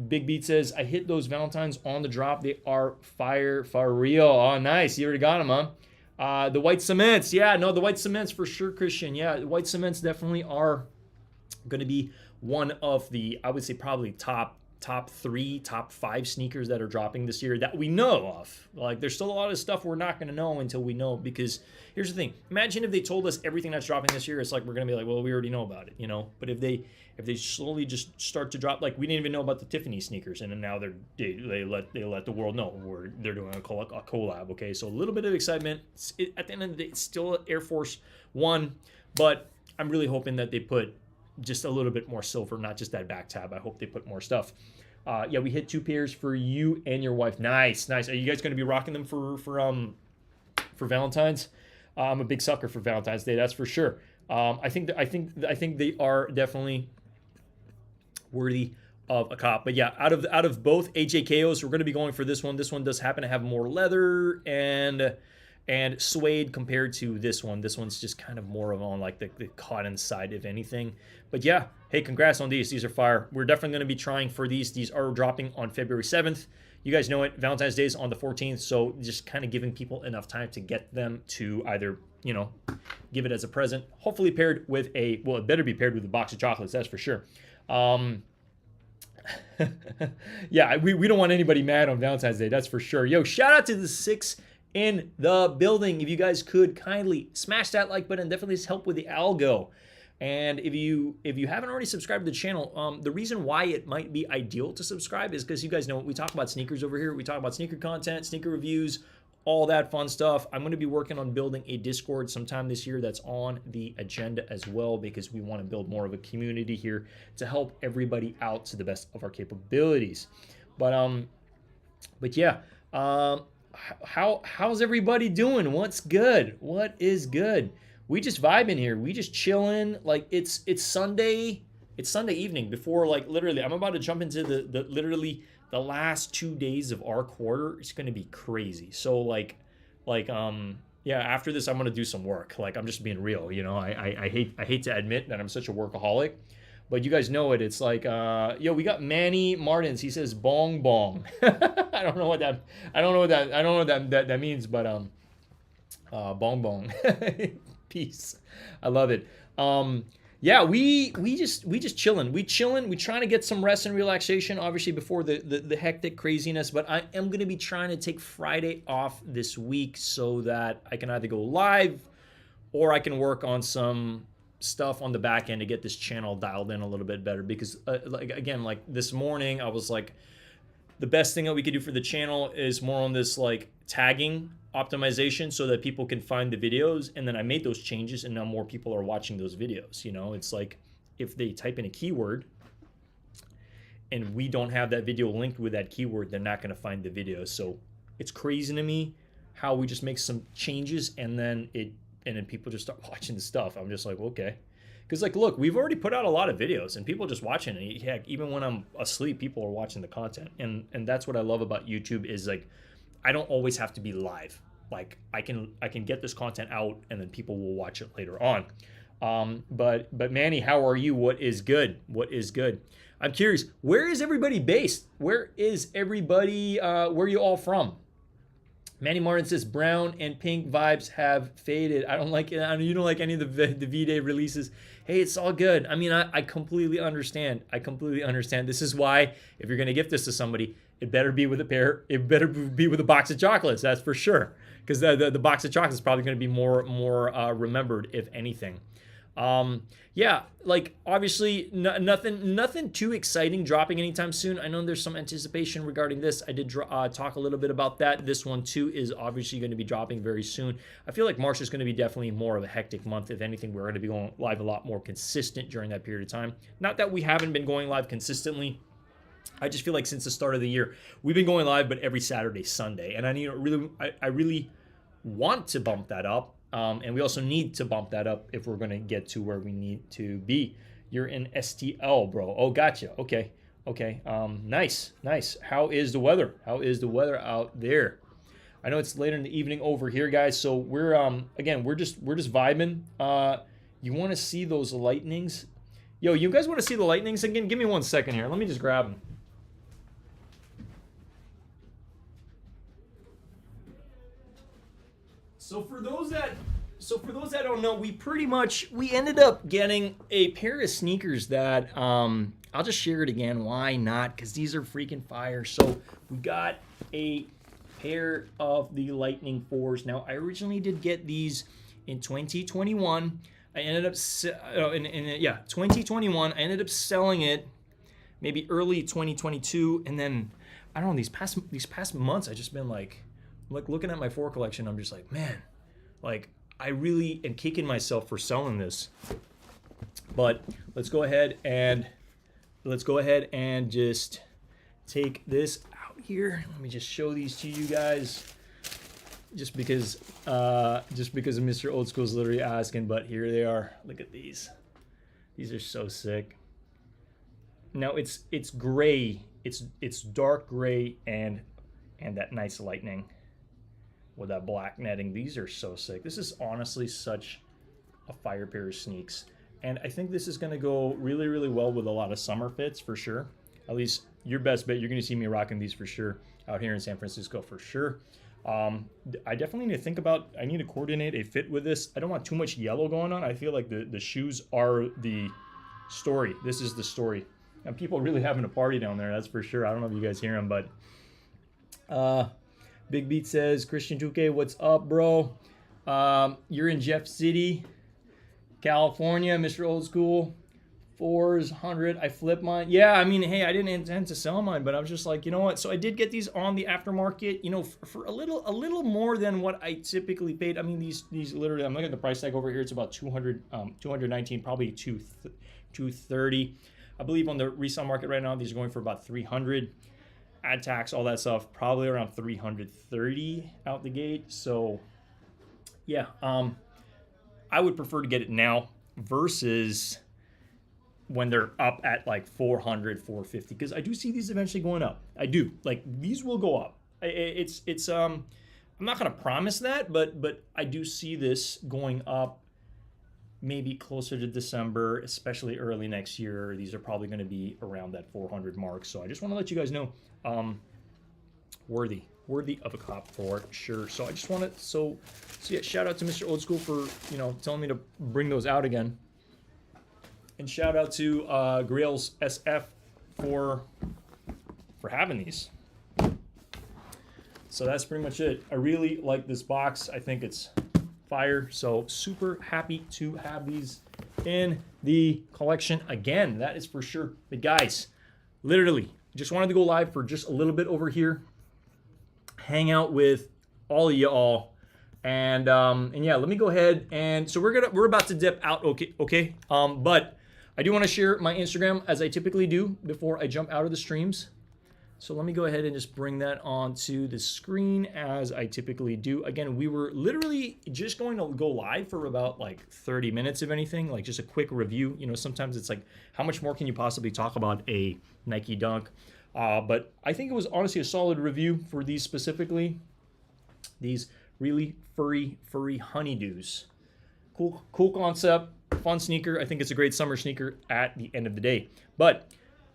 Big Beat says, I hit those Valentines on the drop. They are fire for real. Oh, nice. You already got them, huh? The white cements. Yeah, no, the white cements for sure, Christian. Yeah, the white cements definitely are going to be one of the, I would say, probably top 3, top 5 sneakers that are dropping this year that we know of. There's still a lot of stuff we're not going to know until we know, because here's the thing. Imagine if they told us everything that's dropping this year. It's like we're going to be like, well, we already know about it, But if they slowly just start to drop, we didn't even know about the Tiffany sneakers, and then now they let the world know they're doing a collab. Okay, so a little bit of excitement. At the end of the day, it's still Air Force One, but I'm really hoping that they put just a little bit more silver, not just that back tab. I hope they put more stuff. Yeah, we hit 2 pairs for you and your wife. Nice. Are you guys going to be rocking them for Valentine's? I'm a big sucker for Valentine's Day, that's for sure. I think they are definitely worthy of a cop. But yeah, out of both AJKOs, we're going to be going for this one. This one does happen to have more leather and suede compared to this one. This one's just kind of more of on the cotton side, if anything. But yeah, hey, congrats on these. These are fire. We're definitely going to be trying for these. These are dropping on February 7th. You guys know it. Valentine's Day is on the 14th, so just kind of giving people enough time to get them to either, give it as a present. Hopefully paired with it better be paired with a box of chocolates, that's for sure. Yeah, we don't want anybody mad on Valentine's Day, that's for sure. Yo, shout out to the 6 in the building. If you guys could kindly smash that like button, definitely help with the algo. And if you haven't already subscribed to the channel, the reason why it might be ideal to subscribe is because you guys know we talk about sneakers over here. We talk about sneaker content, sneaker reviews, all that fun stuff. I'm going to be working on building a Discord sometime this year. That's on the agenda as well, because we want to build more of a community here to help everybody out to the best of our capabilities. But yeah, how's everybody doing? What's good? What is good? We just vibing here. We just chilling. It's Sunday. It's Sunday evening before literally I'm about to jump into the last 2 days of our quarter. It's gonna be crazy. So yeah, after this I'm gonna do some work. I'm just being real. I hate to admit that I'm such a workaholic, but you guys know it. It's yo, we got Manny Martins. He says bong bong. I don't know what that means, but bong bong. Peace. I love it. Yeah, we just chilling. We trying to get some rest and relaxation, obviously, before the hectic craziness. But I am going to be trying to take Friday off this week so that I can either go live or I can work on some stuff on the back end to get this channel dialed in a little bit better. Because again, this morning I was the best thing that we could do for the channel is more on this tagging optimization so that people can find the videos, and then I made those changes and now more people are watching those videos. It's if they type in a keyword and we don't have that video linked with that keyword, they're not going to find the video. So it's crazy to me how we just make some changes and then people just start watching the stuff. I'm just okay. Because look, we've already put out a lot of videos and people just watching it. Heck, even when I'm asleep, people are watching the content. And that's what I love about YouTube is I don't always have to be live. I can get this content out and then people will watch it later on. But Manny, how are you? What is good? What is good? I'm curious, where is everybody based? Where is everybody, where are you all from? Manny Martin says brown and pink vibes have faded. I don't like it. You don't like any of the V-Day releases. Hey, it's all good. I mean, I completely understand. This is why if you're going to gift this to somebody, it better be with a box of chocolates. That's for sure. Because the box of chocolates is probably going to be more remembered, if anything. Yeah, like obviously nothing too exciting dropping anytime soon. I know there's some anticipation regarding this. I did talk a little bit about that. This one too is obviously going to be dropping very soon. I feel like March is going to be definitely more of a hectic month. If anything, we're going to be going live a lot more consistent during that period of time. Not that we haven't been going live consistently. I just feel like since the start of the year, we've been going live, but every Saturday, Sunday, and I really want to bump that up. And we also need to bump that up if we're going to get to where we need to be. You're in STL, bro. Oh, gotcha. Okay. Nice. How is the weather? How is the weather out there? I know it's later in the evening over here, guys. So we're again, we're just vibing. You want to see those lightnings? Yo, you guys want to see the lightnings again? Give me 1 second here. Let me just grab them. So for those that don't know, we ended up getting a pair of sneakers that I'll just share it again. Why not? Because these are freaking fire. So we got a pair of the Lightning 4s. Now I originally did get these in 2021. I ended up 2021. I ended up selling it maybe early 2022, and then I don't know, these past months I just been like looking at my 4 collection. I'm just like, man, like I really am kicking myself for selling this. But let's go ahead and just take this out here. Let me just show these to you guys. Just because Mr. Old School is literally asking, but here they are. Look at these. These are so sick. Now it's gray. It's dark gray and that nice lightning with that black netting. These are so sick. This is honestly such a fire pair of sneaks. And I think this is going to go really, really well with a lot of summer fits for sure. At least your best bet, you're going to see me rocking these for sure out here in San Francisco for sure. I definitely need to think about, I need to coordinate a fit with this. I don't want too much yellow going on. I feel like the shoes are the story. This is the story. And people really having a party down there, that's for sure. I don't know if you guys hear them, but Big Beat says, Christian 2K, what's up, bro? You're in Jeff City, California, Mr. Old School. 4s, 100. I flipped mine. Yeah, I mean, hey, I didn't intend to sell mine, but I was just like, you know what? So I did get these on the aftermarket, you know, for a little more than what I typically paid. I mean, these literally, I'm looking at the price tag over here. It's about 219, probably 230. I believe on the resale market right now, these are going for about 300. Add tax, all that stuff, probably around 330 out the gate. So yeah, I would prefer to get it now versus when they're up at like 400, 450, because I do see these eventually going up. I do. Like, these will go up. I'm not going to promise that, but I do see this going up maybe closer to December, especially early next year. These are probably going to be around that 400 mark. So I just want to let you guys know, worthy of a cop for sure. So I just want to, so yeah, shout out to Mr. Old School for, you know, telling me to bring those out again. And shout out to Grails SF for having these. So that's pretty much it. I really like this box. I think it's fire. So super happy to have these in the collection again. That is for sure. But guys, literally, just wanted to go live for just a little bit over here. Hang out with all of y'all. And yeah, let me go ahead and so we're about to dip out. Okay. But I do want to share my Instagram as I typically do before I jump out of the streams. So let me go ahead and just bring that onto the screen as I typically do. Again, we were literally just going to go live for about like 30 minutes of anything, like just a quick review. You know, sometimes it's like, how much more can you possibly talk about a Nike Dunk? But I think it was honestly a solid review for these specifically. These really furry honeydews. Cool concept. Fun sneaker. I think it's a great summer sneaker at the end of the day. But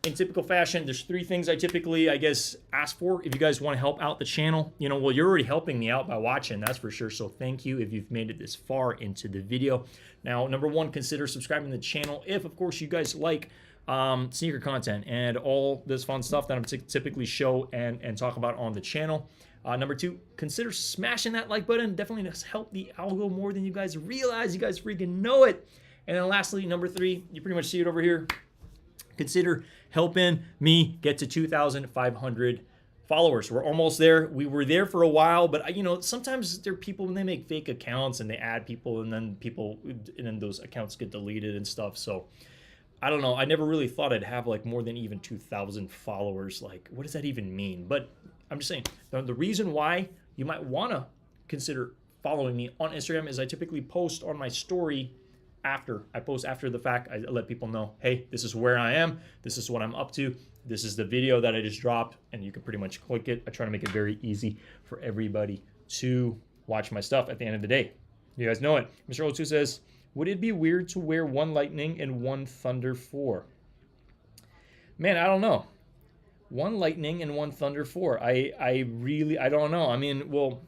in typical fashion, there's 3 things I typically, I guess, ask for if you guys want to help out the channel. You know, well, you're already helping me out by watching, that's for sure. So thank you if you've made it this far into the video. Now, number 1, consider subscribing to the channel if, of course, you guys like sneaker content and all this fun stuff that I'm typically show and talk about on the channel. Number 2, consider smashing that like button. Definitely does help the algo more than you guys realize. You guys freaking know it. And then lastly, number 3, you pretty much see it over here. Consider helping me get to 2,500 followers. We're almost there. We were there for a while, but you know, sometimes there are people when they make fake accounts and they add people, and then those accounts get deleted and stuff. So I don't know. I never really thought I'd have like more than even 2,000 followers. Like, what does that even mean? But I'm just saying, the reason why you might want to consider following me on Instagram is I typically post on my story after. I post after the fact. I let people know, hey, this is where I am. This is what I'm up to. This is the video that I just dropped, and you can pretty much click it. I try to make it very easy for everybody to watch my stuff at the end of the day. You guys know it. Mr. O2 says, would it be weird to wear 1 lightning and 1 thunder 4? Man, I don't know. 1 lightning and 1 thunder 4. I don't know. I mean, well,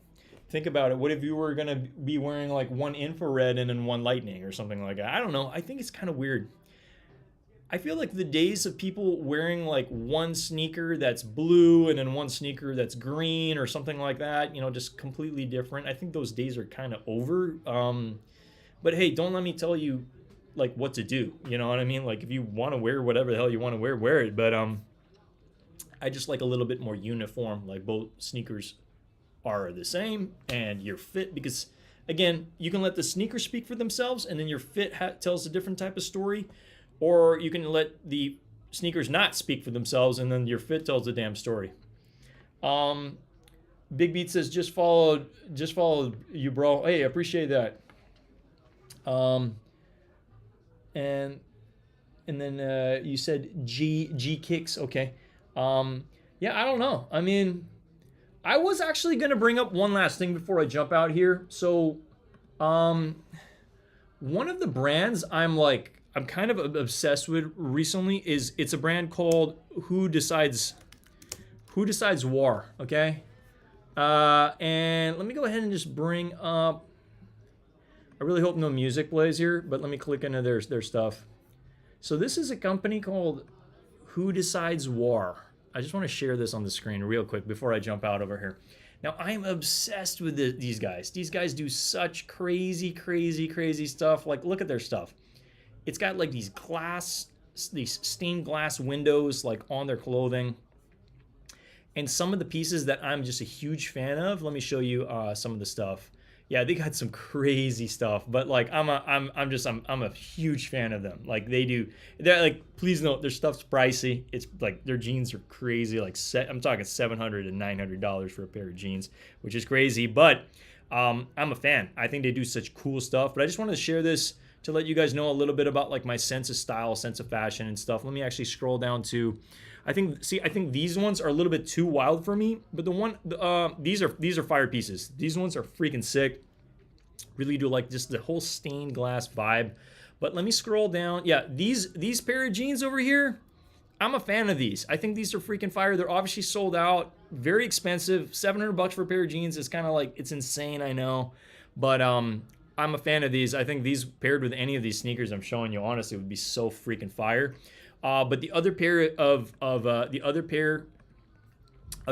think about it. What if you were going to be wearing like 1 infrared and then 1 lightning or something like that? I don't know. I think it's kind of weird. I feel like the days of people wearing like 1 sneaker that's blue and then 1 sneaker that's green or something like that, you know, just completely different. I think those days are kind of over. But hey, don't let me tell you like what to do. You know what I mean? Like if you want to wear whatever the hell you want to wear it. But I just like a little bit more uniform. Like both sneakers are the same and your fit, because again, you can let the sneakers speak for themselves and then your fit tells a different type of story, or you can let the sneakers not speak for themselves and then your fit tells the damn story. Big Beat says just followed you, bro. Hey, I appreciate that. And then you said G kicks. Okay. Yeah, I don't know. I mean, I was actually going to bring up one last thing before I jump out here. So, one of the brands I'm kind of obsessed with recently it's a brand called Who Decides War. Okay. And let me go ahead and just bring up, I really hope no music plays here, but let me click into their stuff. So this is a company called Who Decides War. I just want to share this on the screen real quick before I jump out over here. Now, I'm obsessed with these guys. These guys do such crazy, crazy, crazy stuff. Like, look at their stuff. It's got like these stained glass windows like on their clothing. And some of the pieces that I'm just a huge fan of, let me show you some of the stuff. Yeah, they got some crazy stuff, but like I'm a huge fan of them. Like they're like, please note their stuff's pricey. It's like their jeans are crazy. Like I'm talking $700 and $900 for a pair of jeans, which is crazy. But I'm a fan. I think they do such cool stuff. But I just wanted to share this to let you guys know a little bit about like my sense of style, sense of fashion and stuff. Let me actually scroll down to, I think these ones are a little bit too wild for me, but these are fire pieces. These ones are freaking sick. Really do like just the whole stained glass vibe. But let me scroll down. Yeah, these pair of jeans over here, I'm a fan of these. I think these are freaking fire. They're obviously sold out, very expensive. $700 for a pair of jeans is kind of like, it's insane, I know. But I'm a fan of these. I think these paired with any of these sneakers I'm showing you, honestly, would be so freaking fire. But the other pair of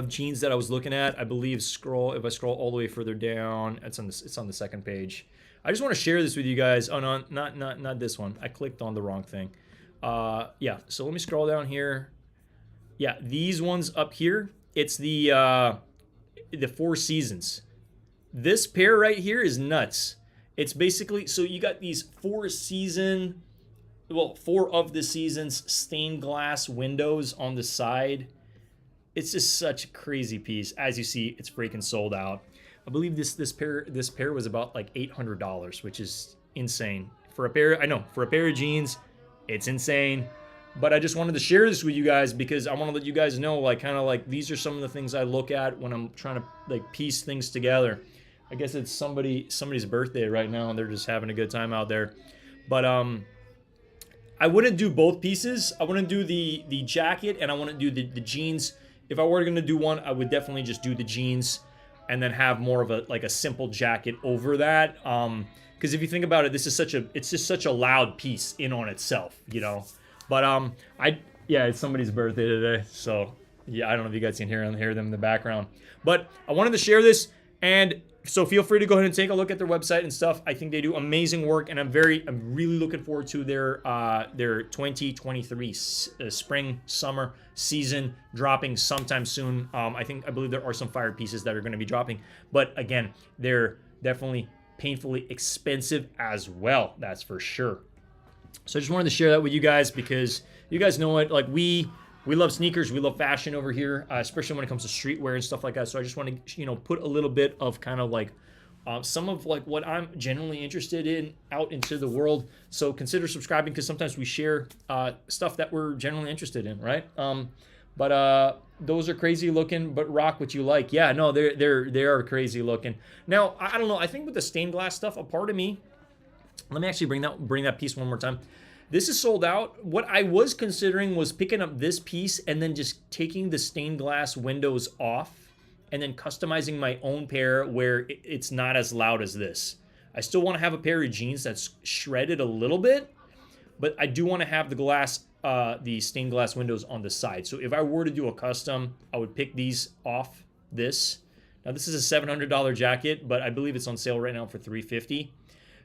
jeans that I was looking at, I believe if I scroll all the way further down, it's on the second page. I just want to share this with you guys. Oh no, not this one. I clicked on the wrong thing. Yeah, so let me scroll down here. Yeah, these ones up here, it's the Four Seasons. This pair right here is nuts. It's basically, so you got these 4 of the seasons stained glass windows on the side. It's just such a crazy piece. As you see, it's freaking sold out. I believe this pair was about like $800, which is insane. For a pair of jeans, it's insane. But I just wanted to share this with you guys because I want to let you guys know, like, kind of like these are some of the things I look at when I'm trying to like piece things together. I guess it's somebody's birthday right now and they're just having a good time out there. But I wouldn't do both pieces. I wouldn't do the jacket and I wouldn't do the jeans. If I were going to do one, I would definitely just do the jeans and then have more of a simple jacket over that. Because if you think about it, it's just such a loud piece in on itself, you know. But it's somebody's birthday today, so yeah, I don't know if you guys can hear them in the background. But I wanted to share this, And so feel free to go ahead and take a look at their website and stuff. I think they do amazing work, and I'm really looking forward to their 2023 spring summer season dropping sometime soon. I believe there are some fire pieces that are going to be dropping, but again, they're definitely painfully expensive as well. That's for sure. So I just wanted to share that with you guys because you guys know it. Like we love sneakers, we love fashion over here, especially when it comes to streetwear and stuff like that. So I just want to, put a little bit of kind of like some of like what I'm genuinely interested in out into the world. So consider subscribing because sometimes we share stuff that we're generally interested in, right? But those are crazy looking, but rock what you like. Yeah, no, they are crazy looking. Now I don't know. I think with the stained glass stuff, a part of me. Let me actually bring that piece one more time. This is sold out. What I was considering was picking up this piece and then just taking the stained glass windows off and then customizing my own pair where it's not as loud as this. I still want to have a pair of jeans that's shredded a little bit, but I do want to have the stained glass windows on the side. So if I were to do a custom, I would pick these off this. Now this is a $700 jacket, but I believe it's on sale right now for $350.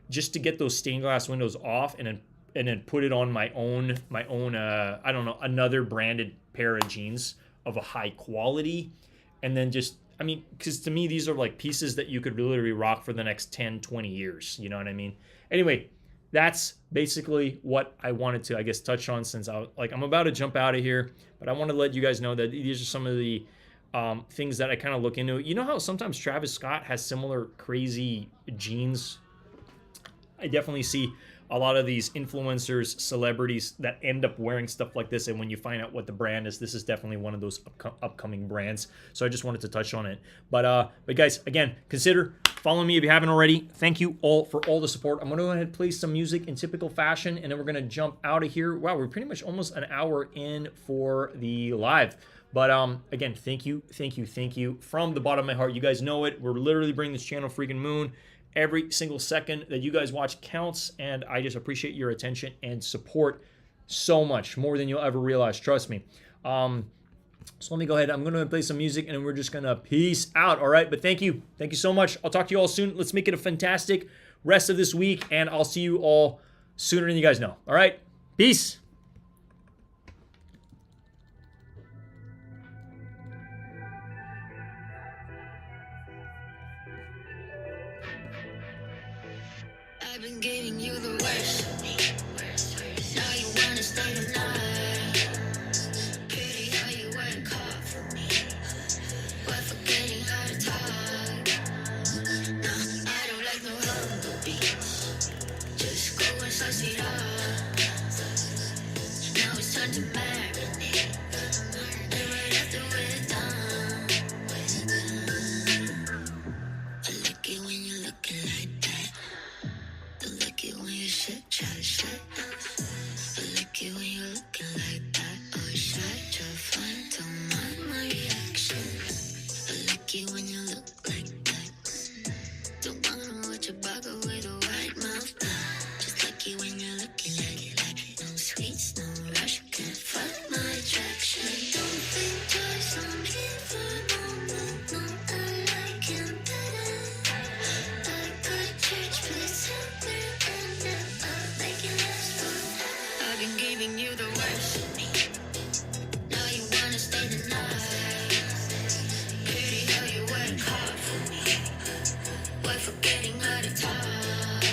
Just to get those stained glass windows off and then put it on my own I don't know, another branded pair of jeans of a high quality. And then because to me, these are like pieces that you could literally rock for the next 10, 20 years. You know what I mean? Anyway, that's basically what I wanted to, I guess, touch on since I'm about to jump out of here. But I want to let you guys know that these are some of the things that I kind of look into. You know how sometimes Travis Scott has similar crazy jeans? I definitely see a lot of these influencers, celebrities that end up wearing stuff like this. And when you find out what the brand is, this is definitely one of those upcoming brands. So I just wanted to touch on it. But guys, again, consider following me if you haven't already. Thank you all for all the support. I'm going to go ahead and play some music in typical fashion, and then we're going to jump out of here. Wow, we're pretty much almost an hour in for the live. But again, thank you from the bottom of my heart. You guys know it. We're literally bringing this channel freaking moon. Every single second that you guys watch counts, and I just appreciate your attention and support so much, more than you'll ever realize, trust me. So let me go ahead. I'm going to play some music, and then we're just going to peace out, all right? But thank you so much. I'll talk to you all soon. Let's make it a fantastic rest of this week, and I'll see you all sooner than you guys know, all right? Peace. I've been giving you the worst. Now you wanna stay the night. Pretty how you work hard for me, but forgetting how to talk. No, I don't like no humble beats. Just go and suss it up. Now it's time to marinate. And right after we're done, I like it when you're looking like that. I like it when you shit, try to shit. I like it when you're looking like that. Oh, shit, you're fine, don't mind my reaction. I like it when you look like that. Don't wanna watch your bugger with a white mouth. Just like it when you're looking like it. No sweets, no rush, you can't fight my attraction. Don't think twice, I'm here for a moment. No, I like him better. I got church, please help me. I've been giving you the worst. Now you wanna stay the night. Pretty how you work hard for me, while forgetting how to talk.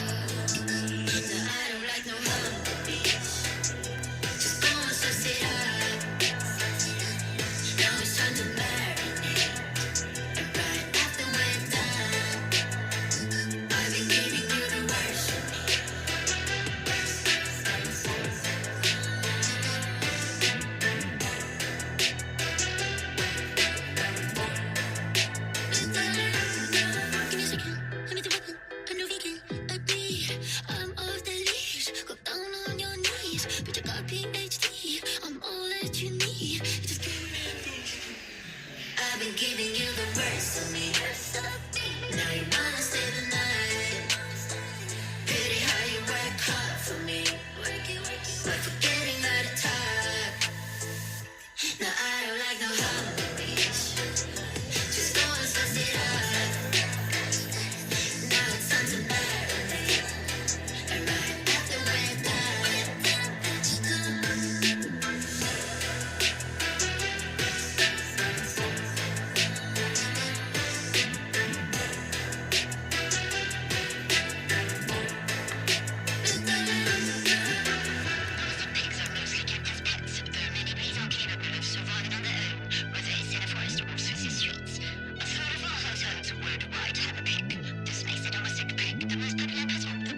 No, I don't like no humble beats. Just go and suss it up. Now it's time to marinate. And right after we're done, I've been giving you the worst. I've been giving you the worst of me.